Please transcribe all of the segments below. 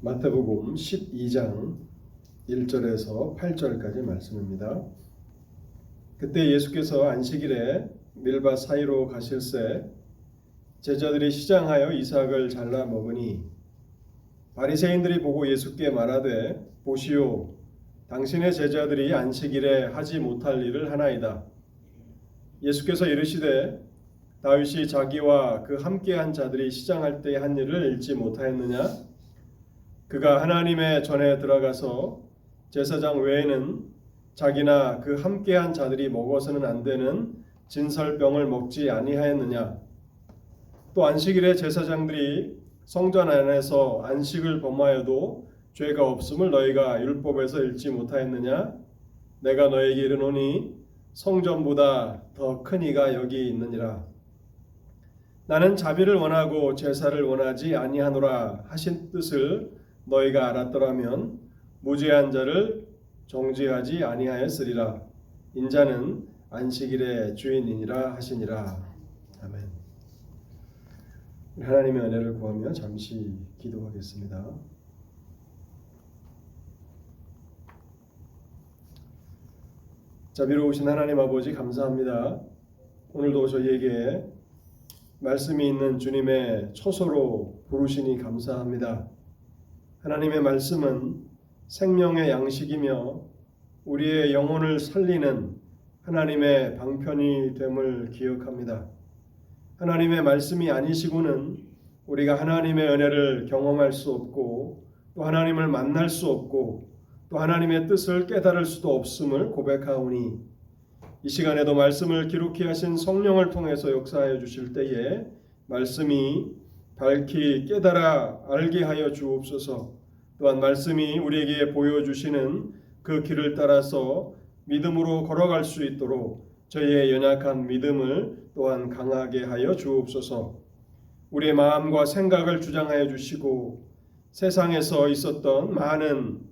마태복음 12장 1절에서 8절까지 말씀입니다. 그때 예수께서 안식일에 밀밭 사이로 가실새 제자들이 시장하여 이삭을 잘라 먹으니 바리새인들이 보고 예수께 말하되 보시오, 당신의 제자들이 안식일에 하지 못할 일을 하나이다. 예수께서 이르시되 다윗이 자기와 그 함께한 자들이 시장할 때 한 일을 읽지 못하였느냐? 그가 하나님의 전에 들어가서 제사장 외에는 자기나 그 함께한 자들이 먹어서는 안 되는 진설병을 먹지 아니하였느냐? 또 안식일에 제사장들이 성전 안에서 안식을 범하여도 죄가 없음을 너희가 율법에서 읽지 못하였느냐? 내가 너에게 이르노니 성전보다 더 큰 이가 여기 있느니라. 나는 자비를 원하고 제사를 원하지 아니하노라 하신 뜻을 너희가 알았더라면 무죄한 자를 정죄하지 아니하였으리라. 인자는 안식일의 주인이니라 하시니라. 아멘. 하나님의 은혜를 구하며 잠시 기도하겠습니다. 자비로우신 하나님 아버지, 감사합니다. 오늘도 저희에게 말씀이 있는 주님의 처소로 부르시니 감사합니다. 하나님의 말씀은 생명의 양식이며 우리의 영혼을 살리는 하나님의 방편이 됨을 기억합니다. 하나님의 말씀이 아니시고는 우리가 하나님의 은혜를 경험할 수 없고 또 하나님을 만날 수 없고 또 하나님의 뜻을 깨달을 수도 없음을 고백하오니 이 시간에도 말씀을 기록해 하신 성령을 통해서 역사하여 주실 때에 말씀이 밝히 깨달아 알게 하여 주옵소서. 또한 말씀이 우리에게 보여주시는 그 길을 따라서 믿음으로 걸어갈 수 있도록 저희의 연약한 믿음을 또한 강하게 하여 주옵소서. 우리의 마음과 생각을 주장하여 주시고 세상에서 있었던 많은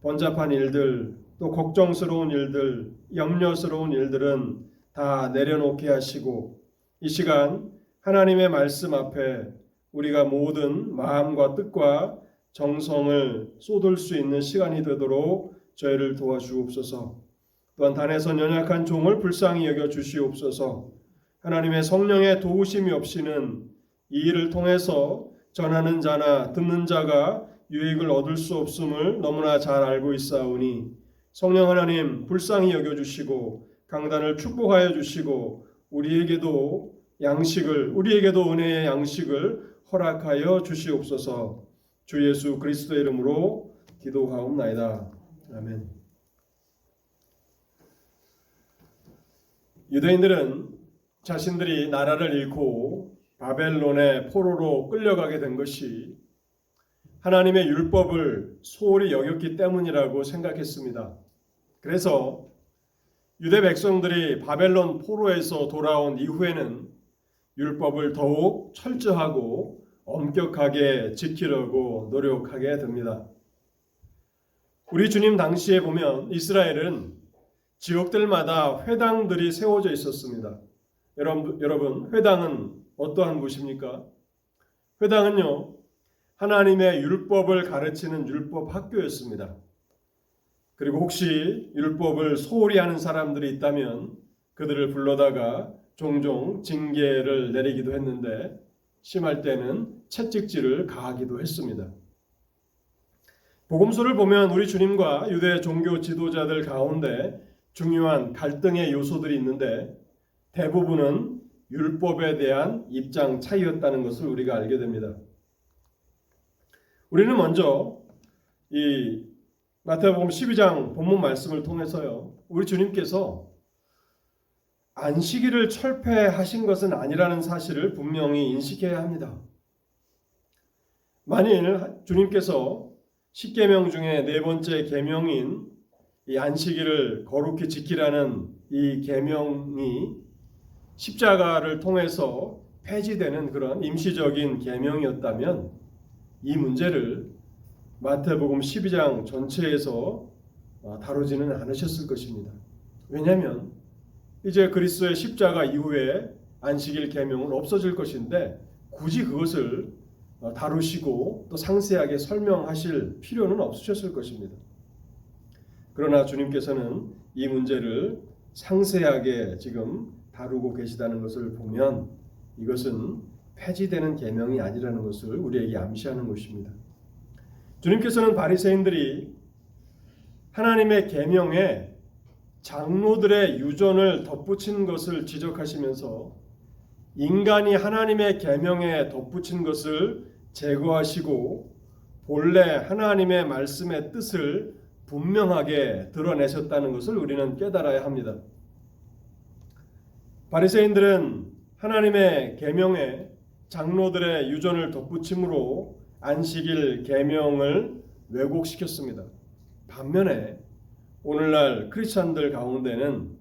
번잡한 일들, 또 걱정스러운 일들, 염려스러운 일들은 다 내려놓게 하시고 이 시간 하나님의 말씀 앞에 우리가 모든 마음과 뜻과 정성을 쏟을 수 있는 시간이 되도록 저희를 도와주옵소서. 또한 단에선 연약한 종을 불쌍히 여겨 주시옵소서. 하나님의 성령의 도우심이 없이는 이 일을 통해서 전하는 자나 듣는 자가 유익을 얻을 수 없음을 너무나 잘 알고 있사오니 성령 하나님 불쌍히 여겨주시고 강단을 축복하여 주시고 우리에게도 은혜의 양식을 허락하여 주시옵소서. 주 예수 그리스도의 이름으로 기도하옵나이다. 아멘. 유대인들은 자신들이 나라를 잃고 바벨론의 포로로 끌려가게 된 것이 하나님의 율법을 소홀히 여겼기 때문이라고 생각했습니다. 그래서 유대 백성들이 바벨론 포로에서 돌아온 이후에는 율법을 더욱 철저하고 엄격하게 지키려고 노력하게 됩니다. 우리 주님 당시에 보면 이스라엘은 지역들마다 회당들이 세워져 있었습니다. 여러분, 회당은 어떠한 곳입니까? 회당은요, 하나님의 율법을 가르치는 율법 학교였습니다. 그리고 혹시 율법을 소홀히 하는 사람들이 있다면 그들을 불러다가 종종 징계를 내리기도 했는데 심할 때는 채찍질을 가하기도 했습니다. 복음서를 보면 우리 주님과 유대 종교 지도자들 가운데 중요한 갈등의 요소들이 있는데 대부분은 율법에 대한 입장 차이였다는 것을 우리가 알게 됩니다. 우리는 먼저 이 마태복음 12장 본문 말씀을 통해서요, 우리 주님께서 안식일을 철폐하신 것은 아니라는 사실을 분명히 인식해야 합니다. 만일 주님께서 10계명 중에 네 번째 계명인 이 안식일을 거룩히 지키라는 이 계명이 십자가를 통해서 폐지되는 그런 임시적인 계명이었다면 이 문제를 마태복음 12장 전체에서 다루지는 않으셨을 것입니다. 왜냐하면 이제 그리스도의 십자가 이후에 안식일 계명은 없어질 것인데 굳이 그것을 다루시고 또 상세하게 설명하실 필요는 없으셨을 것입니다. 그러나 주님께서는 이 문제를 상세하게 지금 다루고 계시다는 것을 보면 이것은 폐지되는 계명이 아니라는 것을 우리에게 암시하는 것입니다. 주님께서는 바리새인들이 하나님의 계명에 장로들의 유전을 덧붙인 것을 지적하시면서 인간이 하나님의 계명에 덧붙인 것을 제거하시고 본래 하나님의 말씀의 뜻을 분명하게 드러내셨다는 것을 우리는 깨달아야 합니다. 바리새인들은 하나님의 계명에 장로들의 유전을 덧붙임으로 안식일 계명을 왜곡시켰습니다. 반면에 오늘날 크리스찬들 가운데는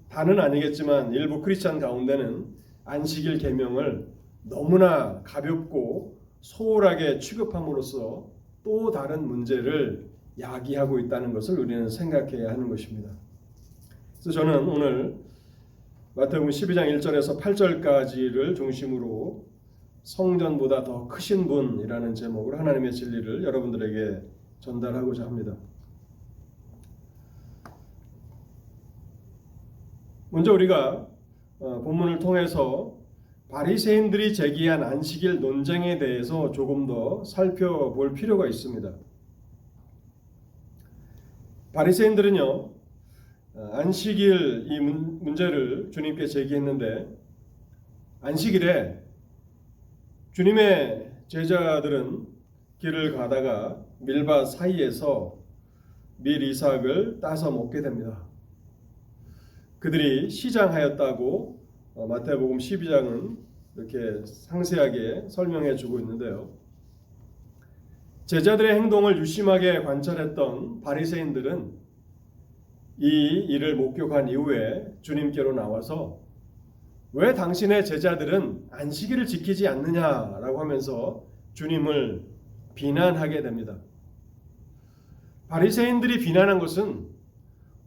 다는 아니겠지만 일부 크리스찬 가운데는 안식일 계명을 너무나 가볍고 소홀하게 취급함으로써 또 다른 문제를 야기하고 있다는 것을 우리는 생각해야 하는 것입니다. 그래서 저는 오늘 마태복음 12장 1절에서 8절까지를 중심으로 성전보다 더 크신 분이라는 제목으로 하나님의 진리를 여러분들에게 전달하고자 합니다. 먼저 우리가 본문을 통해서 바리새인들이 제기한 안식일 논쟁에 대해서 조금 더 살펴볼 필요가 있습니다. 바리새인들은요, 안식일 이 문제를 주님께 제기했는데 안식일에 주님의 제자들은 길을 가다가 밀밭 사이에서 밀 이삭을 따서 먹게 됩니다. 그들이 시장하였다고 마태복음 12장은 이렇게 상세하게 설명해 주고 있는데요. 제자들의 행동을 유심하게 관찰했던 바리새인들은 이 일을 목격한 이후에 주님께로 나와서 왜 당신의 제자들은 안식일을 지키지 않느냐라고 하면서 주님을 비난하게 됩니다. 바리새인들이 비난한 것은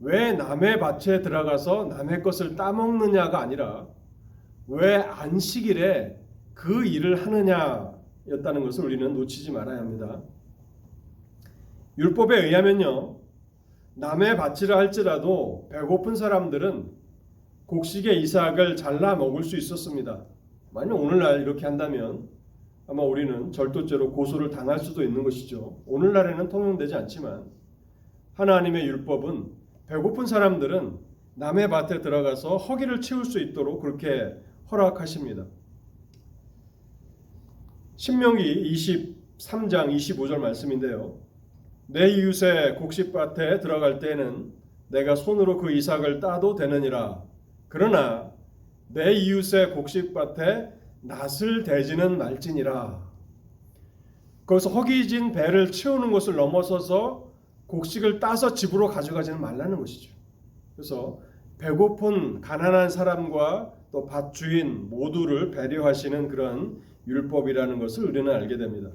왜 남의 밭에 들어가서 남의 것을 따먹느냐가 아니라 왜 안식일에 그 일을 하느냐였다는 것을 우리는 놓치지 말아야 합니다. 율법에 의하면요, 남의 밭이라 할지라도 배고픈 사람들은 곡식의 이삭을 잘라 먹을 수 있었습니다. 만약 오늘날 이렇게 한다면 아마 우리는 절도죄로 고소를 당할 수도 있는 것이죠. 오늘날에는 통용되지 않지만 하나님의 율법은 배고픈 사람들은 남의 밭에 들어가서 허기를 채울 수 있도록 그렇게 허락하십니다. 신명기 23장 25절 말씀인데요. 내 이웃의 곡식밭에 들어갈 때는 내가 손으로 그 이삭을 따도 되느니라. 그러나 내 이웃의 곡식밭에 낫을 대지는 말지니라. 거기서 허기진 배를 채우는 것을 넘어서서 곡식을 따서 집으로 가져가지는 말라는 것이죠. 그래서 배고픈 가난한 사람과 또 밭 주인 모두를 배려하시는 그런 율법이라는 것을 우리는 알게 됩니다.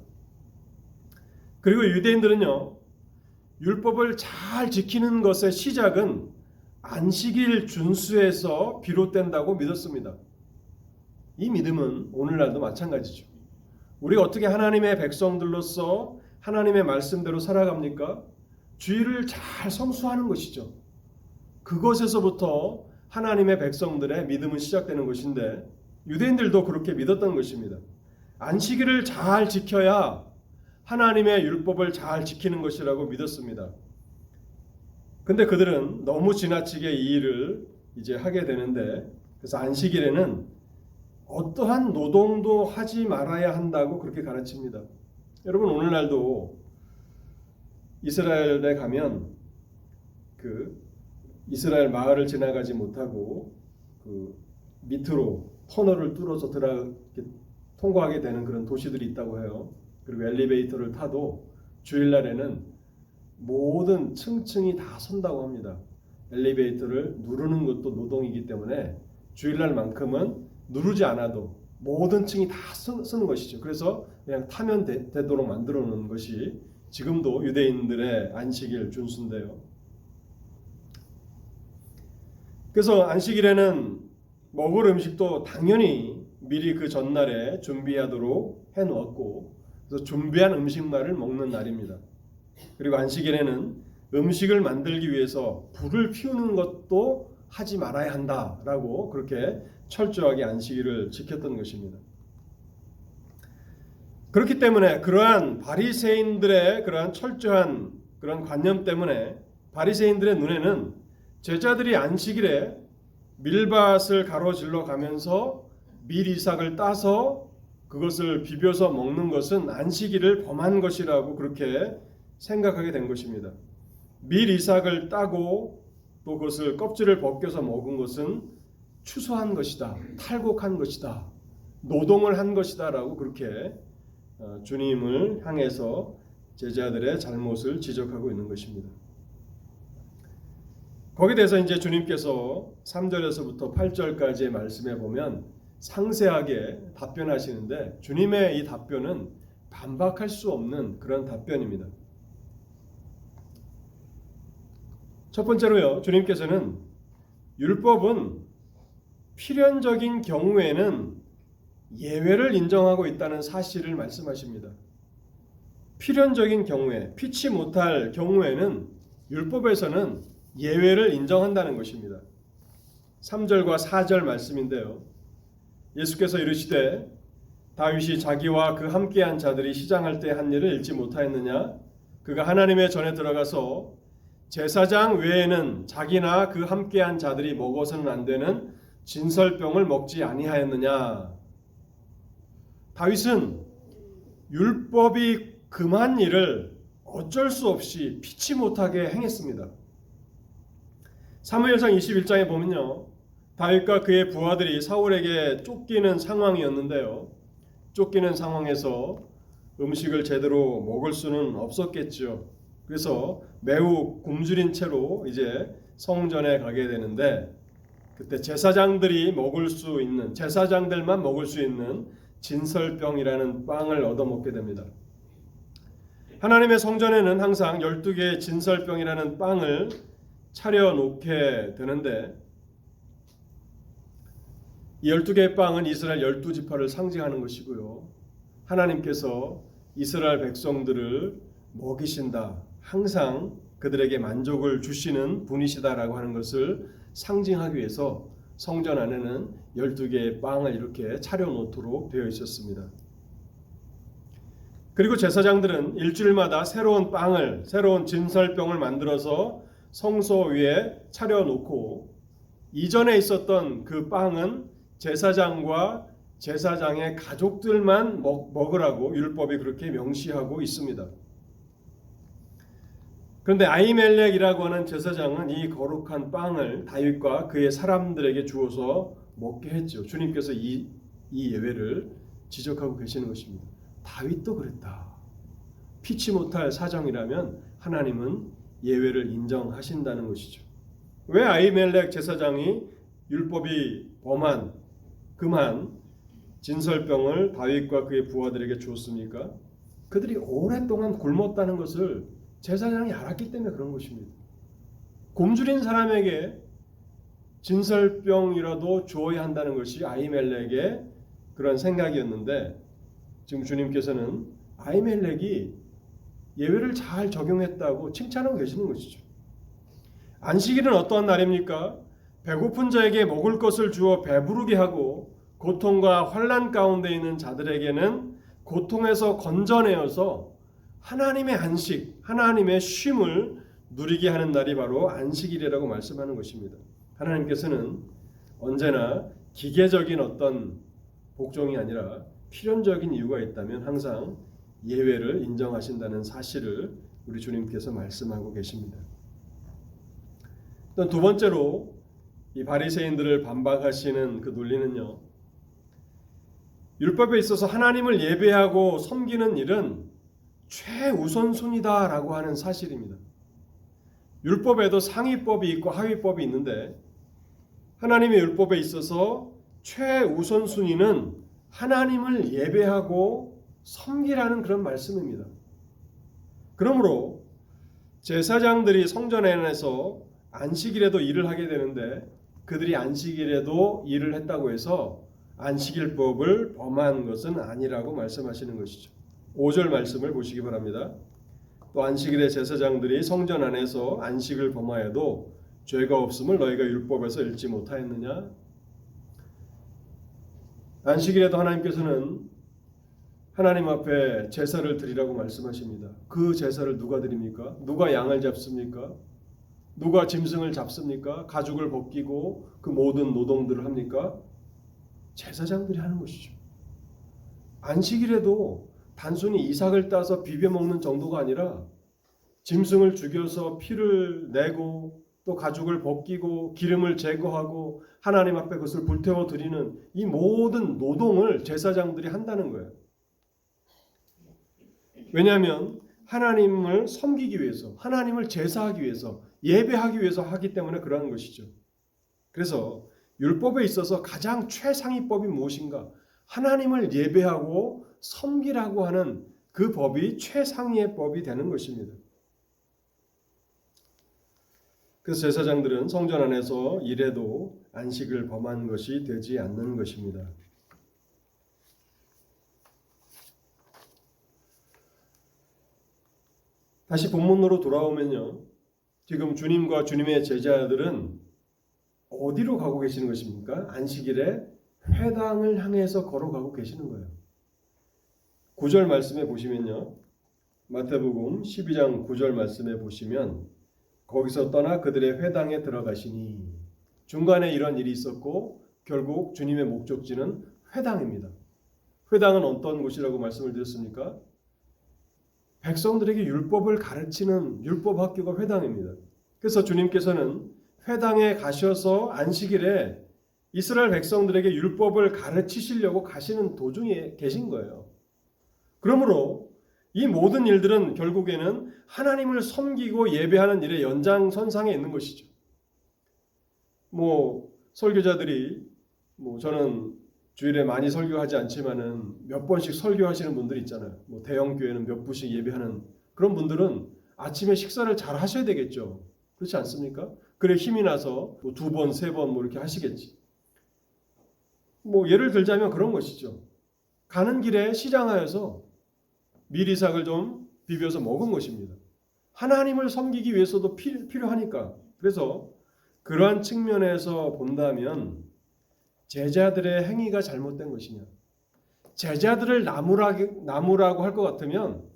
그리고 유대인들은요, 율법을 잘 지키는 것의 시작은 안식일 준수에서 비롯된다고 믿었습니다. 이 믿음은 오늘날도 마찬가지죠. 우리가 어떻게 하나님의 백성들로서 하나님의 말씀대로 살아갑니까? 주일을 잘 성수하는 것이죠. 그것에서부터 하나님의 백성들의 믿음은 시작되는 것인데 유대인들도 그렇게 믿었던 것입니다. 안식일을 잘 지켜야 하나님의 율법을 잘 지키는 것이라고 믿었습니다. 근데 그들은 너무 지나치게 이 일을 이제 하게 되는데, 그래서 안식일에는 어떠한 노동도 하지 말아야 한다고 그렇게 가르칩니다. 여러분, 오늘날도 이스라엘에 가면 그 이스라엘 마을을 지나가지 못하고 그 밑으로 터널을 뚫어서 통과하게 되는 그런 도시들이 있다고 해요. 그리고 엘리베이터를 타도 주일날에는 모든 층층이 다 선다고 합니다. 엘리베이터를 누르는 것도 노동이기 때문에 주일날만큼은 누르지 않아도 모든 층이 다 쓰는 것이죠. 그래서 그냥 타면 되도록 만들어 놓은 것이 지금도 유대인들의 안식일 준수인데요. 그래서 안식일에는 먹을 음식도 당연히 미리 그 전날에 준비하도록 해놓았고, 그래서 준비한 음식만을 먹는 날입니다. 그리고 안식일에는 음식을 만들기 위해서 불을 피우는 것도 하지 말아야 한다라고 그렇게 철저하게 안식일을 지켰던 것입니다. 그렇기 때문에 그러한 바리새인들의 그러한 철저한 그런 관념 때문에 바리새인들의 눈에는 제자들이 안식일에 밀밭을 가로질러 가면서 밀이삭을 따서 그것을 비벼서 먹는 것은 안식일을 범한 것이라고 그렇게 생각하게 된 것입니다. 밀이삭을 따고 또 그것을 껍질을 벗겨서 먹은 것은 추수한 것이다, 탈곡한 것이다, 노동을 한 것이다 라고 그렇게 주님을 향해서 제자들의 잘못을 지적하고 있는 것입니다. 거기에 대해서 이제 주님께서 3절에서부터 8절까지의 말씀에 보면 상세하게 답변하시는데 주님의 이 답변은 반박할 수 없는 그런 답변입니다. 첫 번째로요, 주님께서는 율법은 필연적인 경우에는 예외를 인정하고 있다는 사실을 말씀하십니다. 필연적인 경우에, 피치 못할 경우에는 율법에서는 예외를 인정한다는 것입니다. 3절과 4절 말씀인데요. 예수께서 이르시되 다윗이 자기와 그 함께한 자들이 시장할 때 한 일을 읽지 못하였느냐? 그가 하나님의 전에 들어가서 제사장 외에는 자기나 그 함께한 자들이 먹어서는 안 되는 진설병을 먹지 아니하였느냐? 다윗은 율법이 금한 일을 어쩔 수 없이 피치 못하게 행했습니다. 사무엘상 21장에 보면요, 다윗과 그의 부하들이 사울에게 쫓기는 상황이었는데요, 쫓기는 상황에서 음식을 제대로 먹을 수는 없었겠죠. 그래서 매우 굶주린 채로 이제 성전에 가게 되는데, 그때 제사장들만 먹을 수 있는 진설병이라는 빵을 얻어먹게 됩니다. 하나님의 성전에는 항상 12개의 진설병이라는 빵을 차려놓게 되는데, 이 12개의 빵은 이스라엘 12지파를 상징하는 것이고요, 하나님께서 이스라엘 백성들을 먹이신다, 항상 그들에게 만족을 주시는 분이시다라고 하는 것을 상징하기 위해서 성전 안에는 12개의 빵을 이렇게 차려놓도록 되어 있었습니다. 그리고 제사장들은 일주일마다 새로운 진설병을 만들어서 성소 위에 차려놓고, 이전에 있었던 그 빵은 제사장과 제사장의 가족들만 먹으라고 율법이 그렇게 명시하고 있습니다. 그런데 아히멜렉이라고 하는 제사장은 이 거룩한 빵을 다윗과 그의 사람들에게 주어서 먹게 했죠. 주님께서 이 예외를 지적하고 계시는 것입니다. 다윗도 그랬다. 피치 못할 사정이라면 하나님은 예외를 인정하신다는 것이죠. 왜 아히멜렉 제사장이 율법이 금한 진설병을 다윗과 그의 부하들에게 주었습니까? 그들이 오랫동안 굶었다는 것을 제사장이 알았기 때문에 그런 것입니다. 굶주린 사람에게 진설병이라도 주어야 한다는 것이 아히멜렉의 그런 생각이었는데, 지금 주님께서는 아히멜렉이 예외를 잘 적용했다고 칭찬하고 계시는 것이죠. 안식일은 어떠한 날입니까? 배고픈 자에게 먹을 것을 주어 배부르게 하고 고통과 환난 가운데 있는 자들에게는 고통에서 건져내어서 하나님의 안식, 하나님의 쉼을 누리게 하는 날이 바로 안식일이라고 말씀하는 것입니다. 하나님께서는 언제나 기계적인 어떤 복종이 아니라 필연적인 이유가 있다면 항상 예외를 인정하신다는 사실을 우리 주님께서 말씀하고 계십니다. 또 두 번째로 이 바리새인들을 반박하시는 그 논리는요, 율법에 있어서 하나님을 예배하고 섬기는 일은 최우선순위다라고 하는 사실입니다. 율법에도 상위법이 있고 하위법이 있는데, 하나님의 율법에 있어서 최우선순위는 하나님을 예배하고 섬기라는 그런 말씀입니다. 그러므로 제사장들이 성전 안에서 안식일에도 일을 하게 되는데, 그들이 안식일에도 일을 했다고 해서 안식일법을 범한 것은 아니라고 말씀하시는 것이죠. 5절 말씀을 보시기 바랍니다. 또 안식일에 제사장들이 성전 안에서 안식을 범하여도 죄가 없음을 너희가 율법에서 읽지 못하였느냐? 안식일에도 하나님께서는 하나님 앞에 제사를 드리라고 말씀하십니다. 그 제사를 누가 드립니까? 누가 양을 잡습니까? 누가 짐승을 잡습니까? 가죽을 벗기고 그 모든 노동들을 합니까? 제사장들이 하는 것이죠. 안식일에도 단순히 이삭을 따서 비벼 먹는 정도가 아니라 짐승을 죽여서 피를 내고 또 가죽을 벗기고 기름을 제거하고 하나님 앞에 그것을 불태워 드리는 이 모든 노동을 제사장들이 한다는 거예요. 왜냐하면 하나님을 섬기기 위해서, 하나님을 제사하기 위해서, 예배하기 위해서 하기 때문에 그러한 것이죠. 그래서 율법에 있어서 가장 최상위 법이 무엇인가? 하나님을 예배하고 섬기라고 하는 그 법이 최상위의 법이 되는 것입니다. 그래서 제사장들은 성전 안에서 일해도 안식을 범한 것이 되지 않는 것입니다. 다시 본문으로 돌아오면요. 지금 주님과 주님의 제자들은 어디로 가고 계시는 것입니까? 안식일에 회당을 향해서 걸어가고 계시는 거예요. 9절 말씀에 보시면요. 마태복음 12장 9절 말씀에 보시면 거기서 떠나 그들의 회당에 들어가시니, 중간에 이런 일이 있었고 결국 주님의 목적지는 회당입니다. 회당은 어떤 곳이라고 말씀을 드렸습니까? 백성들에게 율법을 가르치는 율법 학교가 회당입니다. 그래서 주님께서는 회당에 가셔서 안식일에 이스라엘 백성들에게 율법을 가르치시려고 가시는 도중에 계신 거예요. 그러므로 이 모든 일들은 결국에는 하나님을 섬기고 예배하는 일의 연장선상에 있는 것이죠. 설교자들이 저는 주일에 많이 설교하지 않지만은 몇 번씩 설교하시는 분들이 있잖아요. 대형 교회는 몇 분씩 예배하는 그런 분들은 아침에 식사를 잘 하셔야 되겠죠. 그렇지 않습니까? 그래 힘이 나서 2번, 3번 이렇게 하시겠지. 예를 들자면 그런 것이죠. 가는 길에 시장하여서 밀이삭을 좀 비벼서 먹은 것입니다. 하나님을 섬기기 위해서도 필요하니까. 그래서 그러한 측면에서 본다면 제자들의 행위가 잘못된 것이냐, 제자들을 나무라고 할 것 같으면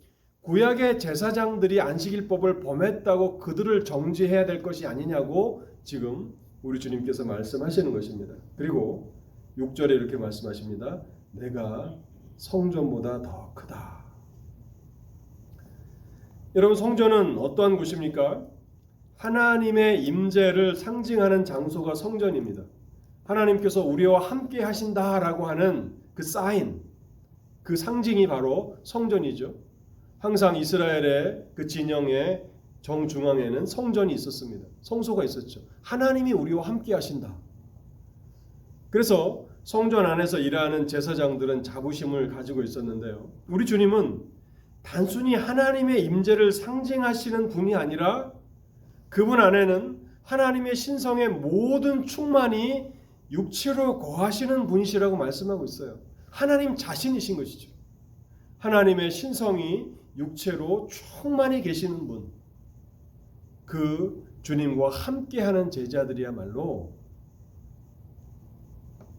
구약의 제사장들이 안식일법을 범했다고 그들을 정죄해야 될 것이 아니냐고 지금 우리 주님께서 말씀하시는 것입니다. 그리고 6절에 이렇게 말씀하십니다. 내가 성전보다 더 크다. 여러분, 성전은 어떠한 곳입니까? 하나님의 임재를 상징하는 장소가 성전입니다. 하나님께서 우리와 함께 하신다라고 하는 그 사인, 그 상징이 바로 성전이죠. 항상 이스라엘의 그 진영의 정중앙에는 성전이 있었습니다. 성소가 있었죠. 하나님이 우리와 함께 하신다. 그래서 성전 안에서 일하는 제사장들은 자부심을 가지고 있었는데요. 우리 주님은 단순히 하나님의 임재를 상징하시는 분이 아니라 그분 안에는 하나님의 신성의 모든 충만이 육체로 거하시는 분이시라고 말씀하고 있어요. 하나님 자신이신 것이죠. 하나님의 신성이 육체로 충만히 계시는 분, 그 주님과 함께하는 제자들이야말로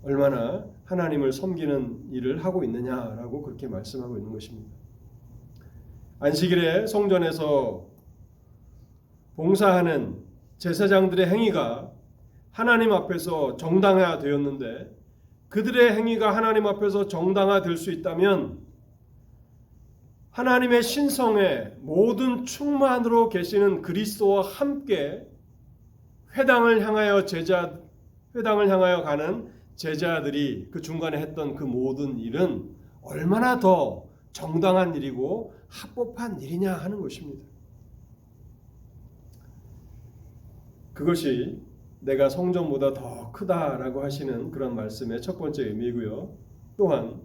얼마나 하나님을 섬기는 일을 하고 있느냐라고 그렇게 말씀하고 있는 것입니다. 안식일에 성전에서 봉사하는 제사장들의 행위가 하나님 앞에서 정당화되었는데, 그들의 행위가 하나님 앞에서 정당화될 수 있다면 하나님의 신성의 모든 충만으로 계시는 그리스도와 함께 회당을 향하여 가는 제자들이 그 중간에 했던 그 모든 일은 얼마나 더 정당한 일이고 합법한 일이냐 하는 것입니다. 그것이 내가 성전보다 더 크다라고 하시는 그런 말씀의 첫 번째 의미고요. 또한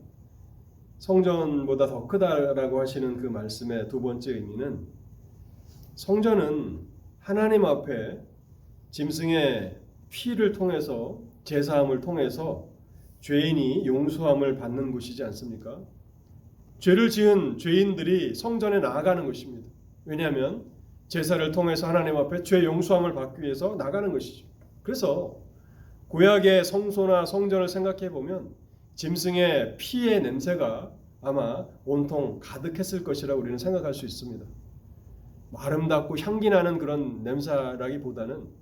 성전보다 더 크다라고 하시는 그 말씀의 두 번째 의미는, 성전은 하나님 앞에 짐승의 피를 통해서, 제사함을 통해서 죄인이 용서함을 받는 곳이지 않습니까? 죄를 지은 죄인들이 성전에 나아가는 것입니다. 왜냐하면 제사를 통해서 하나님 앞에 죄 용서함을 받기 위해서 나가는 것이죠. 그래서 구약의 성소나 성전을 생각해 보면 짐승의 피의 냄새가 아마 온통 가득했을 것이라고 우리는 생각할 수 있습니다. 아름답고 향기 나는 그런 냄새라기보다는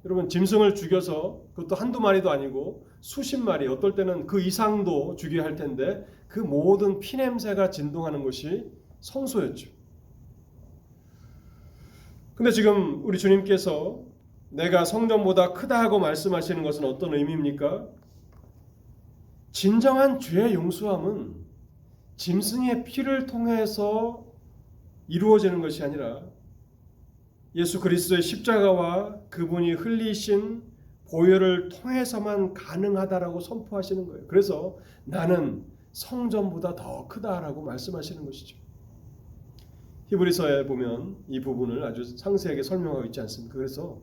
여러분 짐승을 죽여서 그것도 한두 마리도 아니고 수십 마리 어떨 때는 그 이상도 죽여야 할 텐데 그 모든 피냄새가 진동하는 것이 성소였죠. 근데 지금 우리 주님께서 내가 성전보다 크다 하고 말씀하시는 것은 어떤 의미입니까? 진정한 죄의 용서함은 짐승의 피를 통해서 이루어지는 것이 아니라 예수 그리스도의 십자가와 그분이 흘리신 보혈을 통해서만 가능하다라고 선포하시는 거예요. 그래서 나는 성전보다 더 크다라고 말씀하시는 것이죠. 히브리서에 보면 이 부분을 아주 상세하게 설명하고 있지 않습니까? 그래서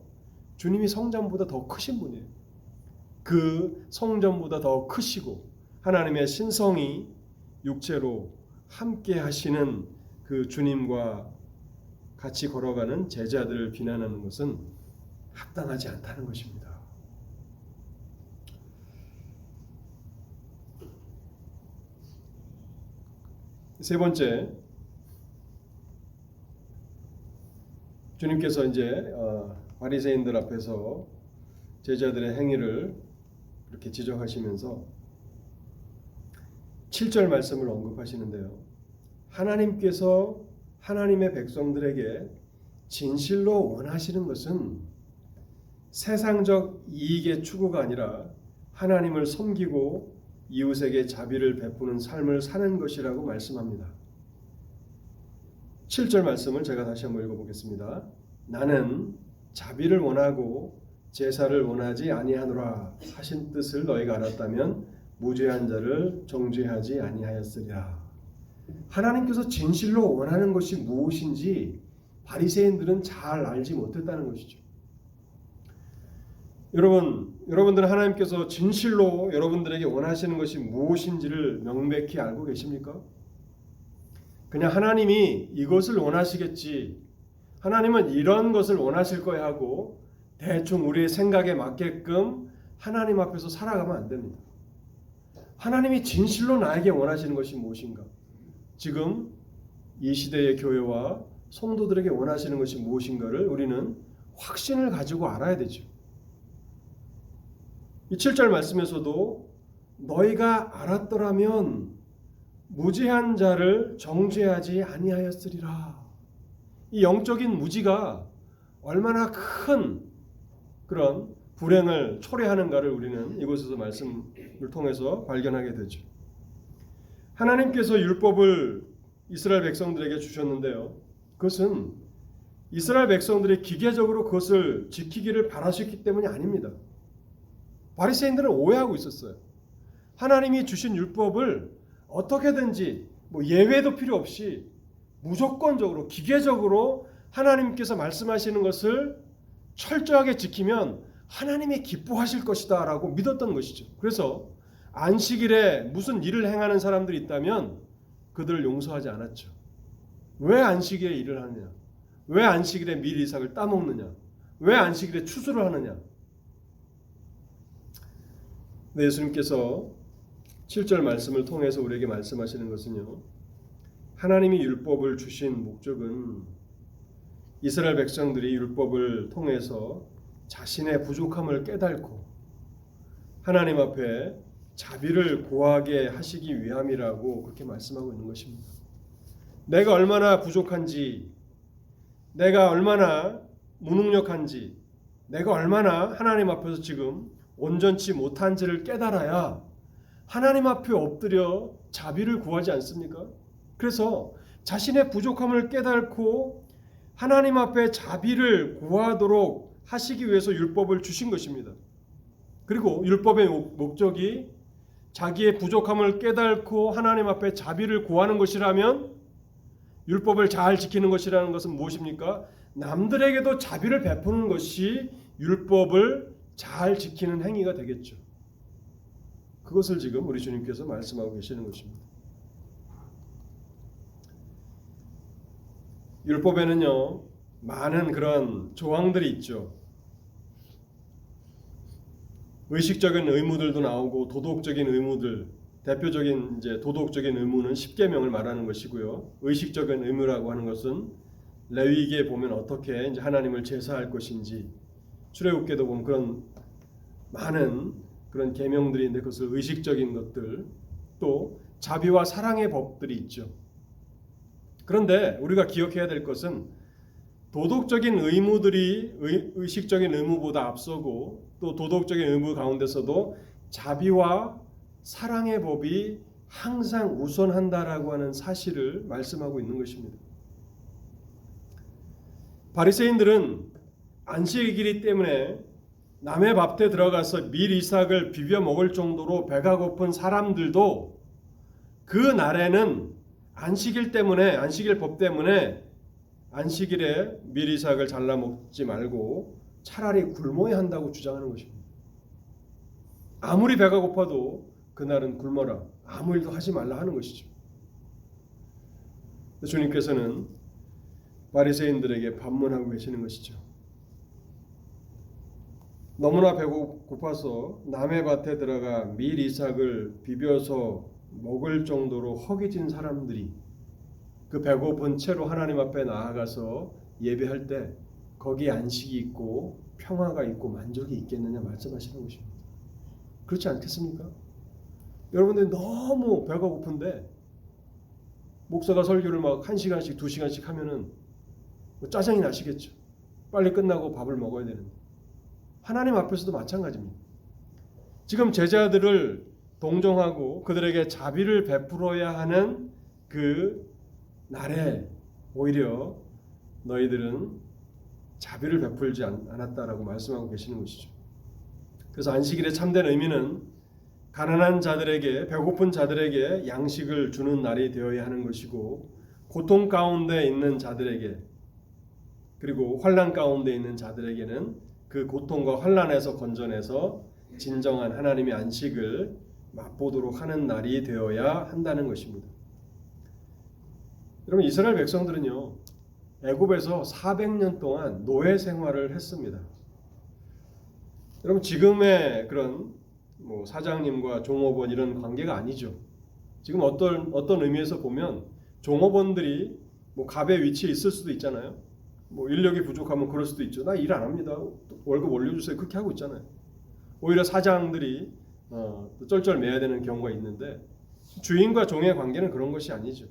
주님이 성전보다 더 크신 분이에요. 그 성전보다 더 크시고 하나님의 신성이 육체로 함께 하시는 그 주님과 같이 걸어가는 제자들을 비난하는 것은 합당하지 않다는 것입니다. 세 번째, 주님께서 이제 바리새인들 앞에서 제자들의 행위를 이렇게 지적하시면서 7절 말씀을 언급하시는데요. 하나님께서 하나님의 백성들에게 진실로 원하시는 것은 세상적 이익의 추구가 아니라 하나님을 섬기고 이웃에게 자비를 베푸는 삶을 사는 것이라고 말씀합니다. 7절 말씀을 제가 다시 한번 읽어보겠습니다. 나는 자비를 원하고 제사를 원하지 아니하노라 하신 뜻을 너희가 알았다면 무죄한 자를 정죄하지 아니하였으리라. 하나님께서 진실로 원하는 것이 무엇인지 바리새인들은 잘 알지 못했다는 것이죠. 여러분들은 하나님께서 진실로 여러분들에게 원하시는 것이 무엇인지를 명백히 알고 계십니까? 그냥 하나님이 이것을 원하시겠지, 하나님은 이런 것을 원하실 거야 하고 대충 우리의 생각에 맞게끔 하나님 앞에서 살아가면 안 됩니다. 하나님이 진실로 나에게 원하시는 것이 무엇인가? 지금 이 시대의 교회와 성도들에게 원하시는 것이 무엇인가를 우리는 확신을 가지고 알아야 되죠. 이 7절 말씀에서도 너희가 알았더라면 무죄한 자를 정죄하지 아니하였으리라. 이 영적인 무지가 얼마나 큰 그런 불행을 초래하는가를 우리는 이곳에서 말씀을 통해서 발견하게 되죠. 하나님께서 율법을 이스라엘 백성들에게 주셨는데요. 그것은 이스라엘 백성들이 기계적으로 그것을 지키기를 바라셨기 때문이 아닙니다. 바리새인들은 오해하고 있었어요. 하나님이 주신 율법을 어떻게든지 예외도 필요 없이 무조건적으로 기계적으로 하나님께서 말씀하시는 것을 철저하게 지키면 하나님이 기뻐하실 것이다 라고 믿었던 것이죠. 그래서 안식일에 무슨 일을 행하는 사람들이 있다면 그들을 용서하지 않았죠. 왜 안식일에 일을 하느냐? 왜 안식일에 밀 이삭을 따먹느냐? 왜 안식일에 추수를 하느냐? 네, 예수님께서 7절 말씀을 통해서 우리에게 말씀하시는 것은요, 하나님이 율법을 주신 목적은 이스라엘 백성들이 율법을 통해서 자신의 부족함을 깨닫고 하나님 앞에 자비를 구하게 하시기 위함이라고 그렇게 말씀하고 있는 것입니다. 내가 얼마나 부족한지, 내가 얼마나 무능력한지, 내가 얼마나 하나님 앞에서 지금 온전치 못한지를 깨달아야 하나님 앞에 엎드려 자비를 구하지 않습니까? 그래서 자신의 부족함을 깨닫고 하나님 앞에 자비를 구하도록 하시기 위해서 율법을 주신 것입니다. 그리고 율법의 목적이 자기의 부족함을 깨닫고 하나님 앞에 자비를 구하는 것이라면 율법을 잘 지키는 것이라는 것은 무엇입니까? 남들에게도 자비를 베푸는 것이 율법을 잘 지키는 행위가 되겠죠. 그것을 지금 우리 주님께서 말씀하고 계시는 것입니다. 율법에는요 많은 그런 조항들이 있죠. 의식적인 의무들도 나오고 도덕적인 의무들, 대표적인 이제 도덕적인 의무는 십계명을 말하는 것이고요. 의식적인 의무라고 하는 것은 레위기에 보면 어떻게 이제 하나님을 제사할 것인지, 출애굽기도 보면 그런 많은 그런 계명들이 있는데 그것을 의식적인 것들, 또 자비와 사랑의 법들이 있죠. 그런데 우리가 기억해야 될 것은 도덕적인 의무들이 의식적인 의무보다 앞서고 또 도덕적인 의무 가운데서도 자비와 사랑의 법이 항상 우선한다라고 하는 사실을 말씀하고 있는 것입니다. 바리새인들은 안식일이기 때문에 남의 밭에 들어가서 밀 이삭을 비벼 먹을 정도로 배가 고픈 사람들도 그 날에는 안식일 때문에, 안식일 법 때문에 안식일에 밀 이삭을 잘라 먹지 말고 차라리 굶어야 한다고 주장하는 것입니다. 아무리 배가 고파도 그날은 굶어라, 아무 일도 하지 말라 하는 것이죠. 주님께서는 바리새인들에게 반문하고 계시는 것이죠. 너무나 배고파서 남의 밭에 들어가 밀 이삭을 비벼서 먹을 정도로 허기진 사람들이 그 배고픈 채로 하나님 앞에 나아가서 예배할 때 거기에 안식이 있고 평화가 있고 만족이 있겠느냐 말씀하시는 것입니다. 그렇지 않겠습니까? 여러분들이 너무 배가 고픈데 목사가 설교를 막 1시간씩 2시간씩 하면은 짜증이 나시겠죠. 빨리 끝나고 밥을 먹어야 되는데 하나님 앞에서도 마찬가지입니다. 지금 제자들을 동정하고 그들에게 자비를 베풀어야 하는 그 날에 오히려 너희들은 자비를 베풀지 않았다라고 말씀하고 계시는 것이죠. 그래서 안식일의 참된 의미는 가난한 자들에게, 배고픈 자들에게 양식을 주는 날이 되어야 하는 것이고, 고통 가운데 있는 자들에게, 그리고 환난 가운데 있는 자들에게는 그 고통과 환난에서 건져내서 진정한 하나님의 안식을 맛보도록 하는 날이 되어야 한다는 것입니다. 여러분, 이스라엘 백성들은요 애굽에서 400년 동안 노예 생활을 했습니다. 여러분, 지금의 그런 사장님과 종업원 이런 관계가 아니죠. 지금 어떤 의미에서 보면 종업원들이 갑의 위치에 있을 수도 있잖아요. 인력이 부족하면 그럴 수도 있죠. 나 일 안 합니다. 월급 올려주세요. 그렇게 하고 있잖아요. 오히려 사장들이 쩔쩔매야 되는 경우가 있는데 주인과 종의 관계는 그런 것이 아니죠.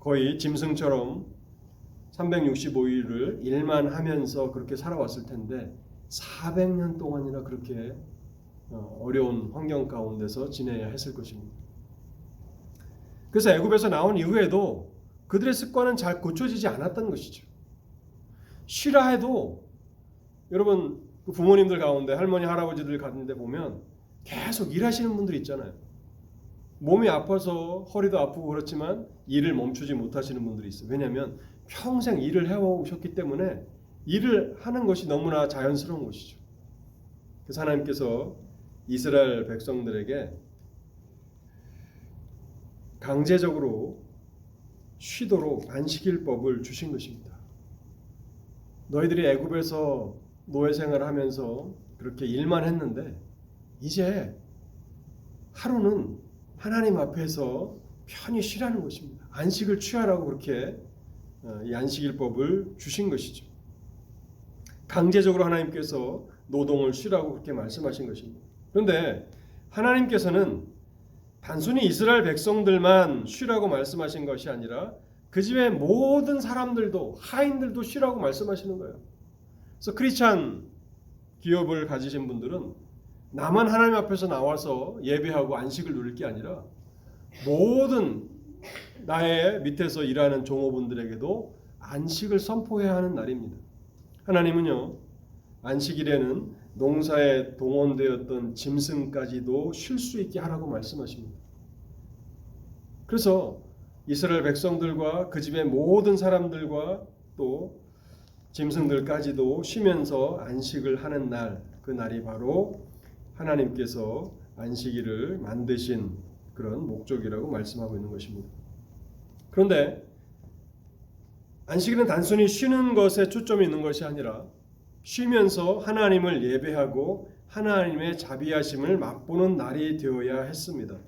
거의 짐승처럼 365일을 일만 하면서 그렇게 살아왔을 텐데 400년 동안이나 그렇게 어려운 환경 가운데서 지내야 했을 것입니다. 그래서 애굽에서 나온 이후에도 그들의 습관은 잘 고쳐지지 않았던 것이죠. 쉬라 해도 여러분 부모님들 가운데 할머니 할아버지들 갔는데 보면 계속 일하시는 분들 있잖아요. 몸이 아파서 허리도 아프고 그렇지만 일을 멈추지 못하시는 분들이 있어요. 왜냐하면 평생 일을 해오셨기 때문에 일을 하는 것이 너무나 자연스러운 것이죠. 그래서 하나님께서 이스라엘 백성들에게 강제적으로 쉬도록 안식일법을 주신 것입니다. 너희들이 애굽에서 노예 생활을 하면서 그렇게 일만 했는데 이제 하루는 하나님 앞에서 편히 쉬라는 것입니다. 안식을 취하라고 그렇게 이 안식일법을 주신 것이죠. 강제적으로 하나님께서 노동을 쉬라고 그렇게 말씀하신 것입니다. 그런데 하나님께서는 단순히 이스라엘 백성들만 쉬라고 말씀하신 것이 아니라 그 집의 모든 사람들도, 하인들도 쉬라고 말씀하시는 거예요. 그래서 크리스찬 기업을 가지신 분들은 나만 하나님 앞에서 나와서 예배하고 안식을 누릴 게 아니라 모든 나의 밑에서 일하는 종업원들에게도 안식을 선포해야 하는 날입니다. 하나님은요 안식일에는 농사에 동원되었던 짐승까지도 쉴 수 있게 하라고 말씀하십니다. 그래서 이스라엘 백성들과 그 집의 모든 사람들과 또 짐승들까지도 쉬면서 안식을 하는 날, 그 날이 바로 하나님께서 안식일을 만드신 그런 목적이라고 말씀하고 있는 것입니다. 그런데 안식일은 단순히 쉬는 것에 초점이 있는 것이 아니라 쉬면서 하나님을 예배하고 하나님의 자비하심을 맛보는 날이 되어야 했습니다.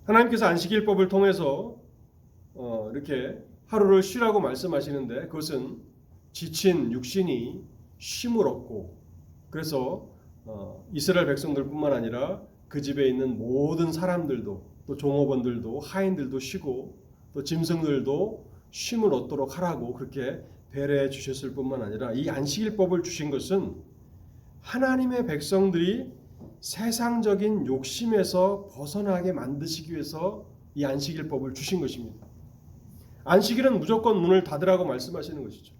하나님께서 안식일법을 통해서 이렇게 하루를 쉬라고 말씀하시는데 그것은 지친 육신이 쉼을 얻고 그래서 이스라엘 백성들뿐만 아니라 그 집에 있는 모든 사람들도 또 종업원들도 하인들도 쉬고 또 짐승들도 쉼을 얻도록 하라고 그렇게 배려해 주셨을 뿐만 아니라 이 안식일법을 주신 것은 하나님의 백성들이 세상적인 욕심에서 벗어나게 만드시기 위해서 이 안식일법을 주신 것입니다. 안식일은 무조건 문을 닫으라고 말씀하시는 것이죠.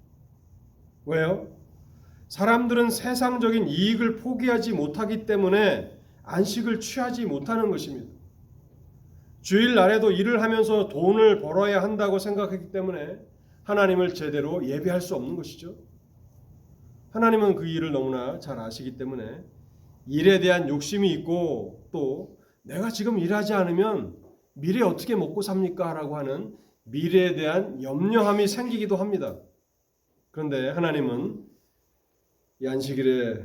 왜요? 사람들은 세상적인 이익을 포기하지 못하기 때문에 안식을 취하지 못하는 것입니다. 주일날에도 일을 하면서 돈을 벌어야 한다고 생각하기 때문에 하나님을 제대로 예배할 수 없는 것이죠. 하나님은 그 일을 너무나 잘 아시기 때문에 일에 대한 욕심이 있고 또 내가 지금 일하지 않으면 미래에 어떻게 먹고 삽니까? 라고 하는 미래에 대한 염려함이 생기기도 합니다. 그런데 하나님은 이 안식일에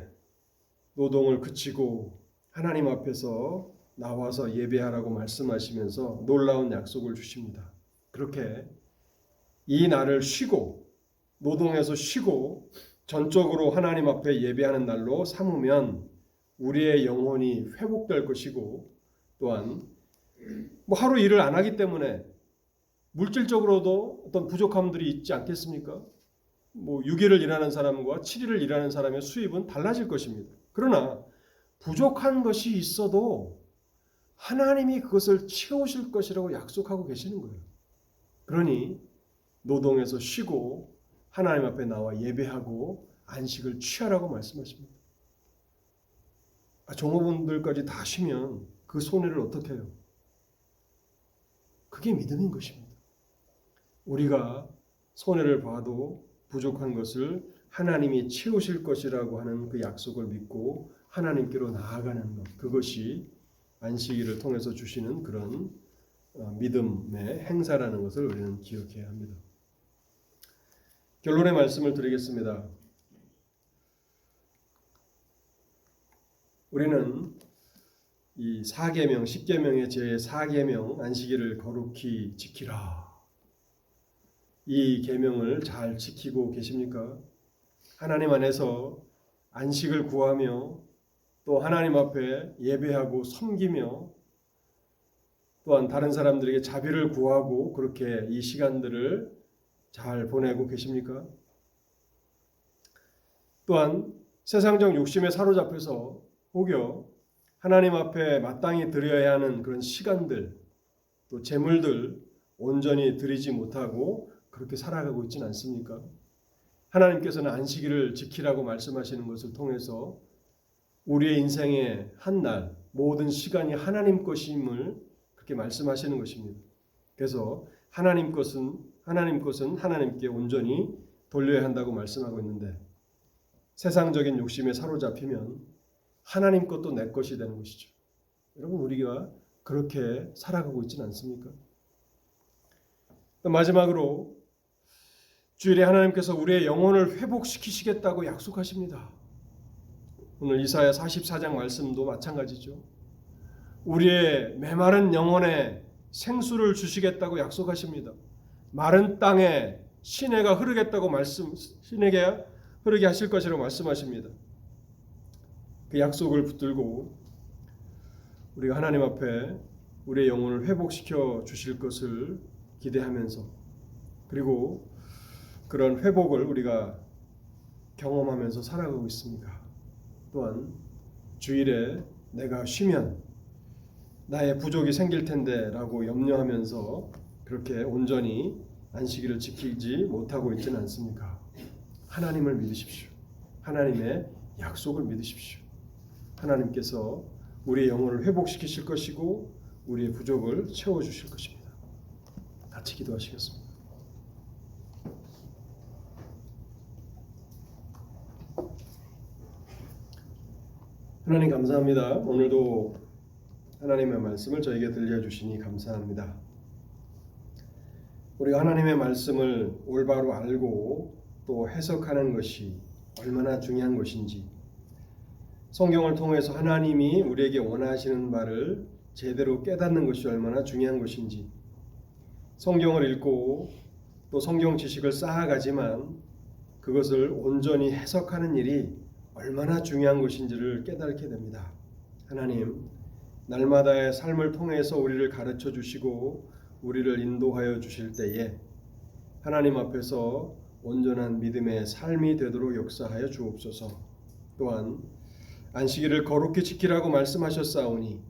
노동을 그치고 하나님 앞에서 나와서 예배하라고 말씀하시면서 놀라운 약속을 주십니다. 그렇게 이 날을 쉬고 노동에서 쉬고 전적으로 하나님 앞에 예배하는 날로 삼으면 우리의 영혼이 회복될 것이고 또한 하루 일을 안 하기 때문에 물질적으로도 어떤 부족함들이 있지 않겠습니까? 6일을 일하는 사람과 7일을 일하는 사람의 수입은 달라질 것입니다. 그러나 부족한 것이 있어도 하나님이 그것을 채우실 것이라고 약속하고 계시는 거예요. 그러니 노동에서 쉬고 하나님 앞에 나와 예배하고 안식을 취하라고 말씀하십니다. 종업원들까지 다 쉬면 그 손해를 어떻게 해요? 그게 믿음인 것입니다. 우리가 손해를 봐도 부족한 것을 하나님이 채우실 것이라고 하는 그 약속을 믿고 하나님께로 나아가는 것, 그것이 안식일을 통해서 주시는 그런 믿음의 행사라는 것을 우리는 기억해야 합니다. 결론의 말씀을 드리겠습니다. 우리는 이 4계명, 10계명의 제4계명 안식일을 거룩히 지키라. 이 계명을 잘 지키고 계십니까? 하나님 안에서 안식을 구하며 또 하나님 앞에 예배하고 섬기며 또한 다른 사람들에게 자비를 구하고 그렇게 이 시간들을 잘 보내고 계십니까? 또한 세상적 욕심에 사로잡혀서 혹여 하나님 앞에 마땅히 드려야 하는 그런 시간들 또 재물들 온전히 드리지 못하고 그렇게 살아가고 있지는 않습니까? 하나님께서는 안식일을 지키라고 말씀하시는 것을 통해서 우리의 인생의 한 날 모든 시간이 하나님 것임을 그렇게 말씀하시는 것입니다. 그래서 하나님 것은 하나님께 온전히 돌려야 한다고 말씀하고 있는데 세상적인 욕심에 사로잡히면 하나님 것도 내 것이 되는 것이죠. 여러분 우리가 그렇게 살아가고 있지는 않습니까? 마지막으로 주일에 하나님께서 우리의 영혼을 회복시키시겠다고 약속하십니다. 오늘 이사야 44장 말씀도 마찬가지죠. 우리의 메마른 영혼에 생수를 주시겠다고 약속하십니다. 마른 땅에 시내가 흐르겠다고 시내가 흐르게 하실 것이라고 말씀하십니다. 그 약속을 붙들고 우리가 하나님 앞에 우리의 영혼을 회복시켜 주실 것을 기대하면서 그리고 그런 회복을 우리가 경험하면서 살아가고 있습니다. 또한 주일에 내가 쉬면 나의 부족이 생길 텐데 라고 염려하면서 그렇게 온전히 안식일을 지키지 못하고 있지는 않습니까? 하나님을 믿으십시오. 하나님의 약속을 믿으십시오. 하나님께서 우리의 영혼을 회복시키실 것이고 우리의 부족을 채워주실 것입니다. 같이 기도하시겠습니다. 하나님 감사합니다. 오늘도 하나님의 말씀을 저에게 들려주시니 감사합니다. 우리가 하나님의 말씀을 올바로 알고 또 해석하는 것이 얼마나 중요한 것인지, 성경을 통해서 하나님이 우리에게 원하시는 바를 제대로 깨닫는 것이 얼마나 중요한 것인지, 성경을 읽고 또 성경 지식을 쌓아가지만 그것을 온전히 해석하는 일이 얼마나 중요한 것인지를 깨닫게 됩니다. 하나님, 날마다의 삶을 통해서 우리를 가르쳐 주시고 우리를 인도하여 주실 때에 하나님 앞에서 온전한 믿음의 삶이 되도록 역사하여 주옵소서. 또한 안식일을 거룩히 지키라고 말씀하셨사오니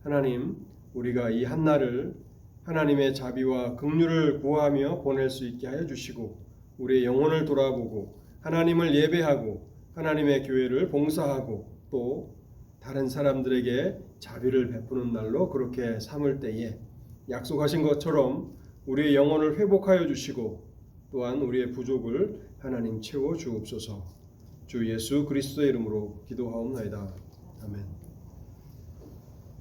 하나님, 우리가 이 한날을 하나님의 자비와 긍휼을 구하며 보낼 수 있게 하여 주시고 우리의 영혼을 돌아보고 하나님을 예배하고 하나님의 교회를 봉사하고 또 다른 사람들에게 자비를 베푸는 날로 그렇게 삼을 때에 약속하신 것처럼 우리의 영혼을 회복하여 주시고 또한 우리의 부족을 하나님 채워 주옵소서. 주 예수 그리스도의 이름으로 기도하옵나이다. 아멘.